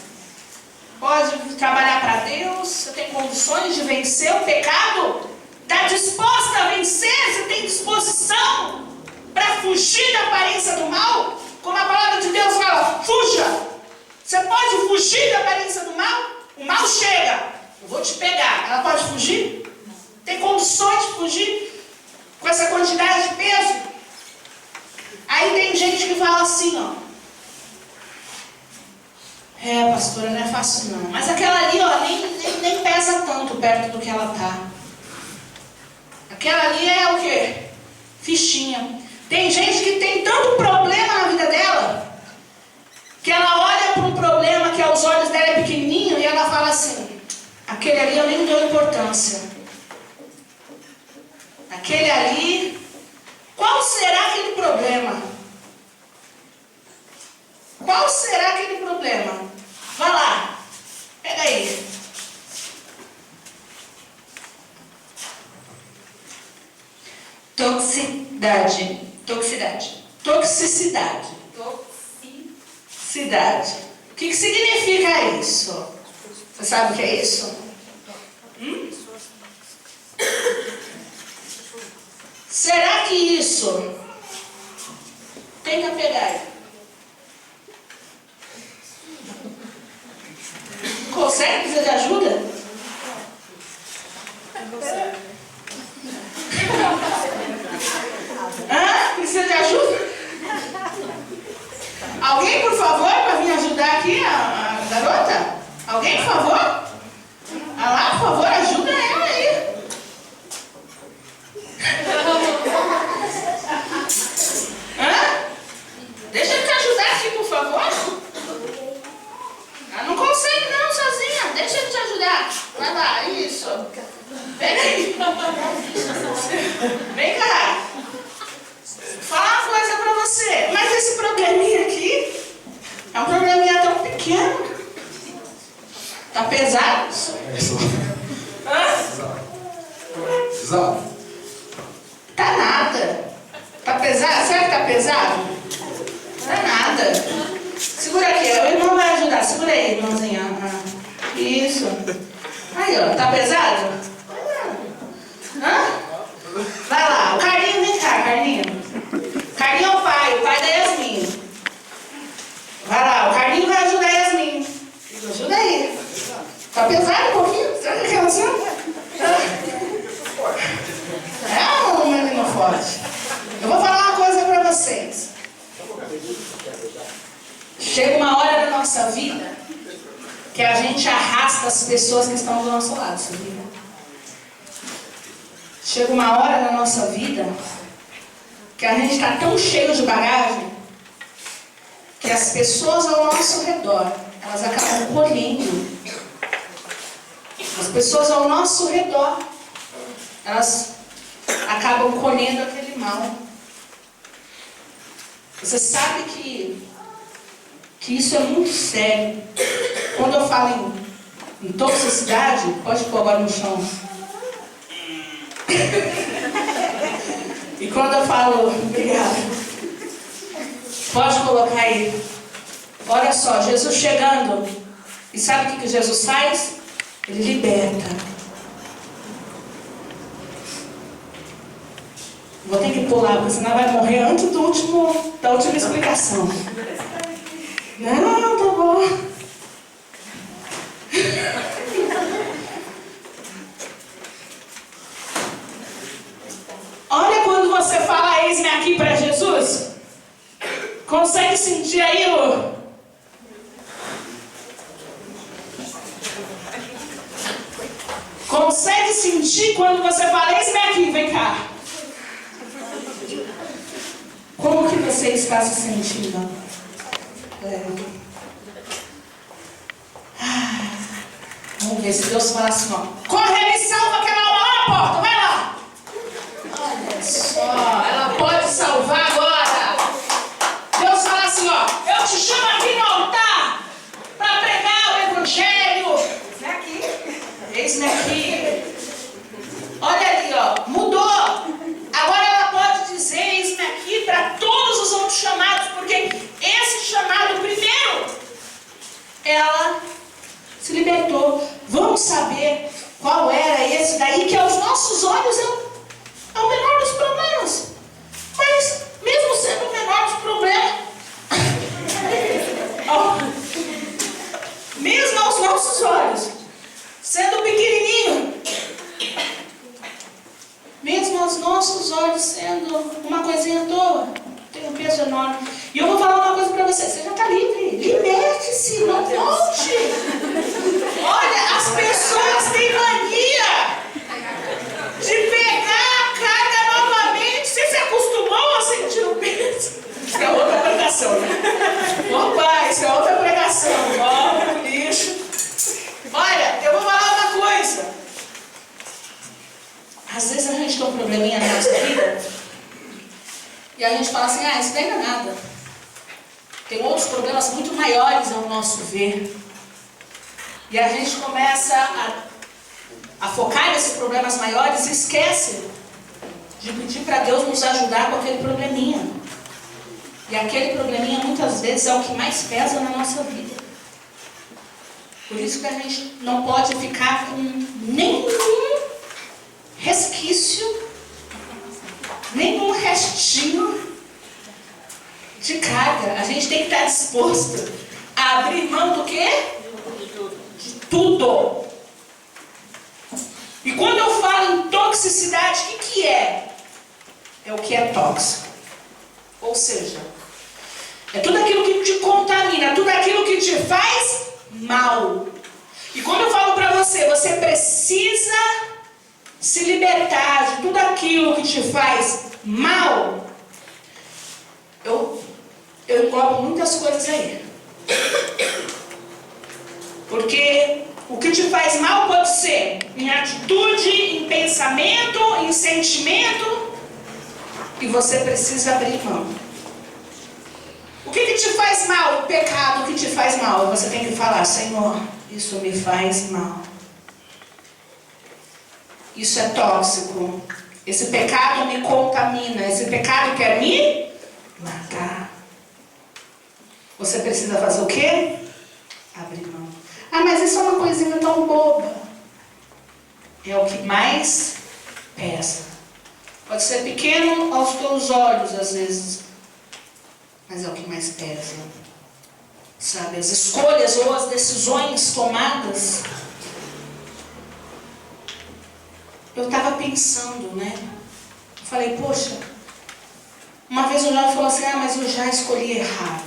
Pode trabalhar para Deus. Você tem condições de vencer o pecado? Está disposta a vencer? Você tem disposição para fugir da aparência do mal? Como a palavra de Deus fala, fuja. Você pode fugir da aparência do mal? O mal chega, eu vou te pegar. Ela pode fugir? Tem condições de fugir com essa quantidade de peso? Aí tem gente que fala assim, ó. Pastora, não é fácil não. Mas aquela ali, ó, nem pesa tanto perto do que ela tá. Aquela ali é o quê? Fichinha. Tem gente que tem tanto problema na vida dela, que ela olha para um problema que aos olhos dela é pequenininho e ela fala assim, aquele ali eu nem dou importância. Aquele ali, qual será aquele problema? Qual será aquele problema? Vai lá, pega aí. Toxicidade. O que significa isso? Você sabe o que é isso? Será que isso... Tenta pegar aí. Consegue? Precisa de ajuda? Precisa de ajuda? Alguém, por favor, para vir ajudar aqui a garota? Alguém, por favor? Lá, por favor, ajuda ela aí. Deixa eu te ajudar aqui, por favor. Ela não consegue não, sozinha. Deixa eu te ajudar. Vai lá, isso. Vem aí. Vem cá. Falar uma coisa pra você. Mas esse probleminha aqui é um probleminha tão pequeno. Tá pesado? Pesado. Tá nada. Tá pesado? Será que tá pesado? Tá nada. Segura aqui, o irmão vai ajudar. Segura aí, irmãozinha. Isso. Aí, ó, tá pesado? Vai lá, o Carlinho, vem cá, Carlinho. Carlinho é o pai da Yasmin. Vai lá, o Carlinho vai ajudar a Yasmin. Ajuda aí. Tá pesado um pouquinho? Será que é assim? É um menino forte. Eu vou falar uma coisa pra vocês. Chega uma hora da nossa vida que a gente arrasta as pessoas que estão do nosso lado, sabia? Chega uma hora na nossa vida que a gente está tão cheio de bagagem que as pessoas ao nosso redor, elas acabam colhendo. As pessoas ao nosso redor, elas acabam colhendo aquele mal. Você sabe que isso é muito sério. Quando eu falo em toxicidade, pode pôr agora no chão. E quando eu falo, obrigada, pode colocar aí. Olha só, Jesus chegando. E sabe o que Jesus faz? Ele liberta. Vou ter que pular, porque senão vai morrer antes da última explicação. Não, tá bom. Olha quando você fala eis-me aqui para Jesus. Consegue sentir aí o... Consegue sentir quando você fala eis-me aqui, vem cá. Como que você está se sentindo? Vamos ver se Deus fala assim, ó. Corre, me salva que ela abre a porta, vai lá. Olha só, ela pode salvar agora. Deus fala assim, ó. Eu te chamo aqui no altar se libertou. Vamos saber qual era esse daí, que aos nossos olhos é o menor dos problemas. Mas, mesmo sendo o menor dos problemas, mesmo aos nossos olhos, sendo pequenininho, mesmo aos nossos olhos sendo uma coisinha à toa, tem um peso enorme. E eu vou falar uma coisa para você já está livre. Liberte-se, não volte. Olha, as pessoas têm mania de pegar a carga novamente. Você se acostumou a sentir o peso? Isso é outra pregação, né? Opa, isso é outra pregação. Volta pro lixo. Olha, eu vou falar uma coisa. Às vezes a gente tem um probleminha na nossa vida e a gente fala assim, isso daí não é nada. Tem outros problemas muito maiores ao nosso ver. E a gente começa a focar nesses problemas maiores e esquece de pedir para Deus nos ajudar com aquele probleminha. E aquele probleminha muitas vezes é o que mais pesa na nossa vida. Por isso que a gente não pode ficar com nenhum resquício, nenhum restinho de carga. A gente tem que estar disposto a abrir mão do quê? De tudo. E quando eu falo em toxicidade, o que é? É o que é tóxico. Ou seja, é tudo aquilo que te contamina, tudo aquilo que te faz mal. E quando eu falo para você, você precisa se libertar de tudo aquilo que te faz mal, eu englobo muitas coisas aí. Porque o que te faz mal pode ser em atitude, em pensamento, em sentimento, e você precisa abrir mão. O que te faz mal? O pecado que te faz mal. Você tem que falar, Senhor, isso me faz mal. Isso é tóxico. Esse pecado me contamina. Esse pecado quer me matar. Você precisa fazer o quê? Abrir mão. Mas isso é uma coisinha tão boba. É o que mais pesa. Pode ser pequeno aos teus olhos, às vezes. Mas é o que mais pesa. Sabe, as escolhas ou as decisões tomadas. Eu estava pensando, né? Eu falei, poxa, uma vez o Jorge falou assim, mas eu já escolhi errado.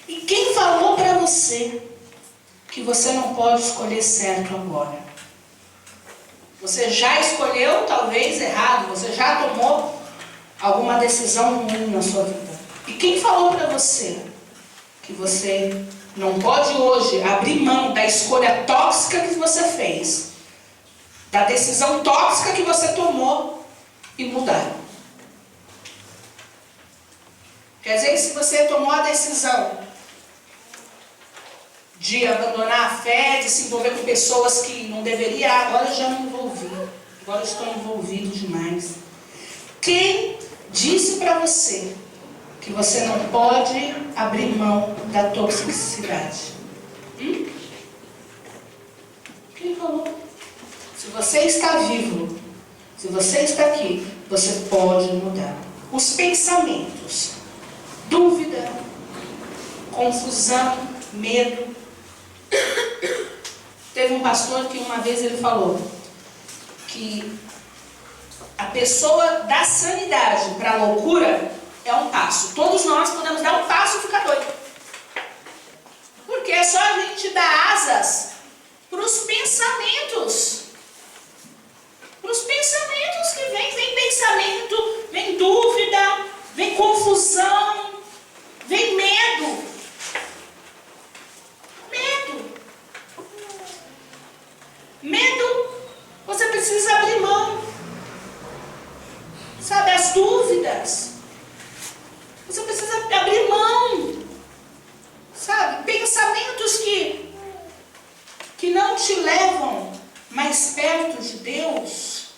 E quem falou para você que você não pode escolher certo agora? Você já escolheu, talvez, errado. Você já tomou alguma decisão ruim na sua vida. E quem falou para você que você não pode hoje abrir mão da escolha tóxica que você fez, da decisão tóxica que você tomou e mudar? Quer dizer que se você tomou a decisão de abandonar a fé, de se envolver com pessoas que não deveria, agora eu já me envolvi. Agora eu estou envolvido demais. Quem disse para você que você não pode abrir mão da toxicidade? Quem falou? Se você está vivo, se você está aqui, você pode mudar. Os pensamentos, dúvida, confusão, medo. Teve um pastor que uma vez ele falou que a pessoa da sanidade para a loucura é um passo. Todos nós podemos dar um passo e ficar doido. Porque é só a gente dar asas para os pensamentos. Para os pensamentos que vem pensamento, vem dúvida, vem confusão, vem medo. Medo, você precisa abrir mão. Sabe, as dúvidas, você precisa abrir mão. Sabe, pensamentos que não te levam mais perto de Deus,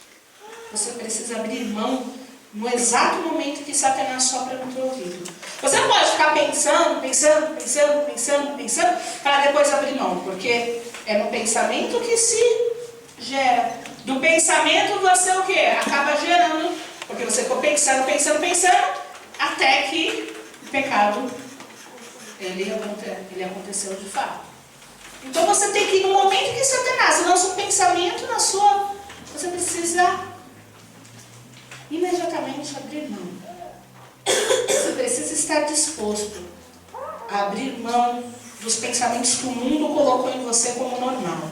você precisa abrir mão no exato momento que Satanás sopra no teu ouvido. Você não pode ficar pensando, para depois abrir mão, porque é no pensamento que se gera. Do pensamento você o quê? Acaba gerando, porque você ficou pensando, até que o pecado ele aconteceu de fato. Então você tem que ir no momento que Satanás lança um pensamento na sua, você precisa imediatamente abrir mão. Você precisa estar disposto a abrir mão dos pensamentos que o mundo colocou em você como normal.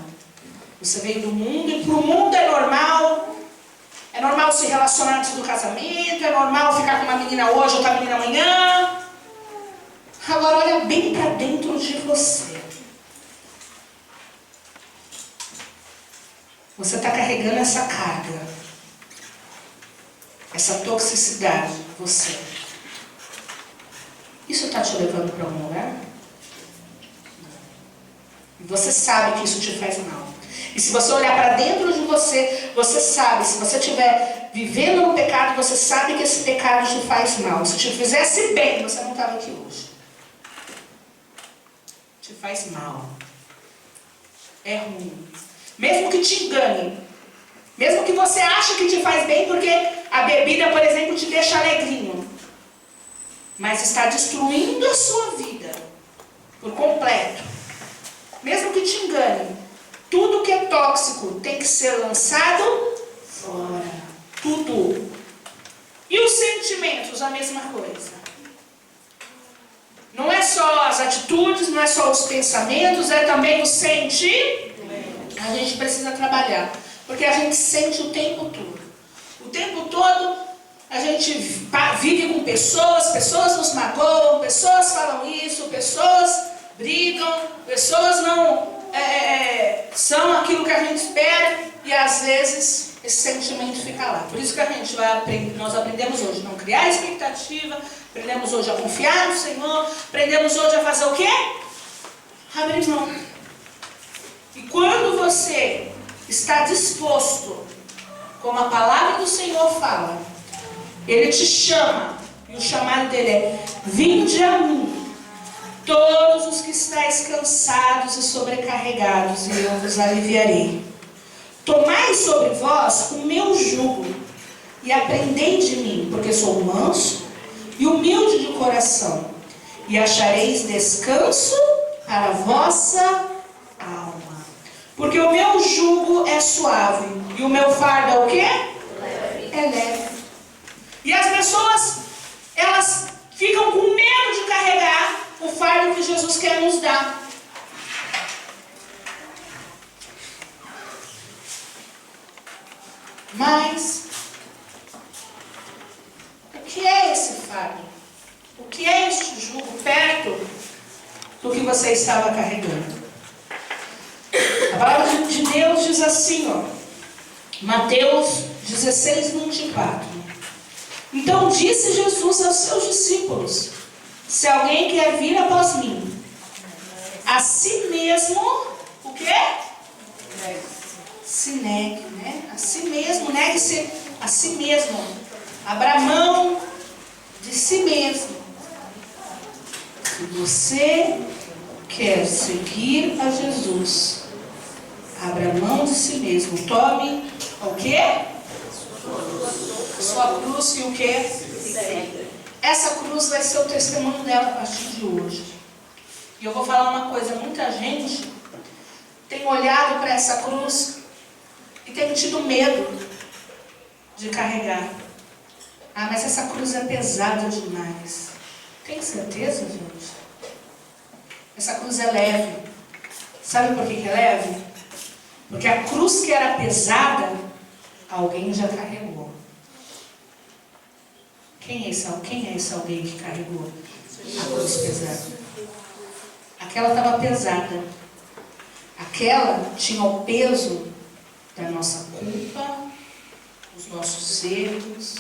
Você veio do mundo e para o mundo é normal se relacionar antes do casamento, é normal ficar com uma menina hoje, outra menina amanhã. Agora olha bem para dentro de você. Você está carregando essa carga, essa toxicidade em você. Isso está te levando para algum lugar? E você sabe que isso te faz mal. E se você olhar para dentro de você, você sabe, se você estiver vivendo no pecado, você sabe que esse pecado te faz mal. Se te fizesse bem, você não estava aqui hoje. Te faz mal. É ruim. Mesmo que te engane. Mesmo que você ache que te faz bem, porque a bebida, por exemplo, te deixa alegrinho. Mas está destruindo a sua vida por completo. Mesmo que te engane. Tudo que é tóxico tem que ser lançado fora. Tudo. E os sentimentos, a mesma coisa. Não é só as atitudes, não é só os pensamentos, é também o sentir. A gente precisa trabalhar. Porque a gente sente o tempo todo. O tempo todo a gente vive com pessoas nos magoam, pessoas falam isso, pessoas brigam, pessoas não são aquilo que a gente espera e às vezes esse sentimento fica lá. Por isso que a gente nós aprendemos hoje a não criar expectativa, aprendemos hoje a confiar no Senhor, aprendemos hoje a fazer o quê? Abrir mão. E quando você está disposto, como a palavra do Senhor fala, Ele te chama, e o chamado dele é: vinde a mim, todos os que estáis cansados e sobrecarregados, e eu vos aliviarei. Tomai sobre vós o meu jugo, e aprendei de mim, porque sou manso e humilde de coração, e achareis descanso para a vossa alma. Porque o meu jugo é suave, e o meu fardo é o quê? É leve. E as pessoas, elas ficam com medo de carregar o fardo que Jesus quer nos dar. Mas, o que é esse fardo? O que é este jugo perto do que você estava carregando? A palavra de Deus diz assim, Mateus 16, 24. Então disse Jesus aos seus discípulos: se alguém quer vir após mim, a si mesmo, o quê? Se negue, né? A si mesmo, negue-se a si mesmo. Abra mão de si mesmo. Se você quer seguir a Jesus, abra mão de si mesmo. Tome o quê? Sua cruz e o quê? Essa cruz vai ser o testemunho dela a partir de hoje. E eu vou falar uma coisa: muita gente tem olhado para essa cruz e tem tido medo de carregar. Ah, mas essa cruz é pesada demais. Tem certeza, gente? Essa cruz é leve. Sabe por que é leve? Porque a cruz que era pesada, alguém já carregou. Quem é esse alguém que carregou a cruz pesada? Aquela estava pesada. Aquela tinha o peso da nossa culpa, dos nossos erros.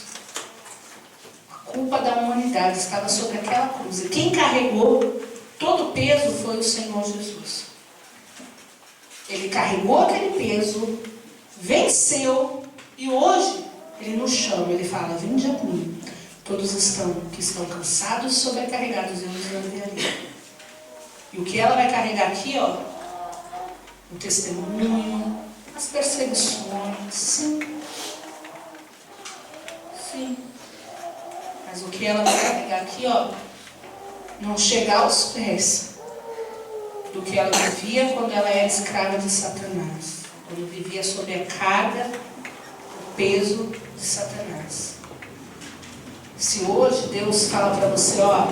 A culpa da humanidade estava sobre aquela cruz. E quem carregou todo o peso foi o Senhor Jesus. Ele carregou aquele peso, venceu, e hoje Ele nos chama, Ele fala: vinde a mim, Todos que estão cansados e sobrecarregados, eu os aliviarei. E o que ela vai carregar aqui, ó, o testemunho, as perseguições, sim. Sim. Mas o que ela vai carregar aqui, ó, não chegar aos pés do que ela vivia quando ela era escrava de Satanás. Quando vivia sob a carga, o peso de Satanás. Se hoje Deus fala para você, ó,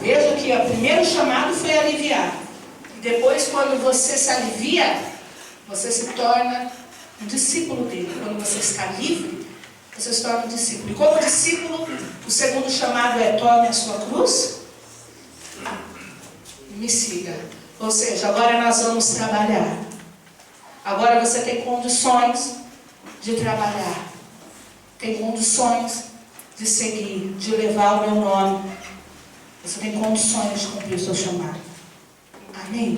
veja que o primeiro chamado foi aliviar. E depois, quando você se alivia, você se torna um discípulo dele. Quando você está livre, você se torna um discípulo. E como discípulo, o segundo chamado é: tome a sua cruz e me siga. Ou seja, agora nós vamos trabalhar. Agora você tem condições de trabalhar. Tem condições de seguir, de levar o meu nome. Você tem condições de cumprir o seu chamado. Amém?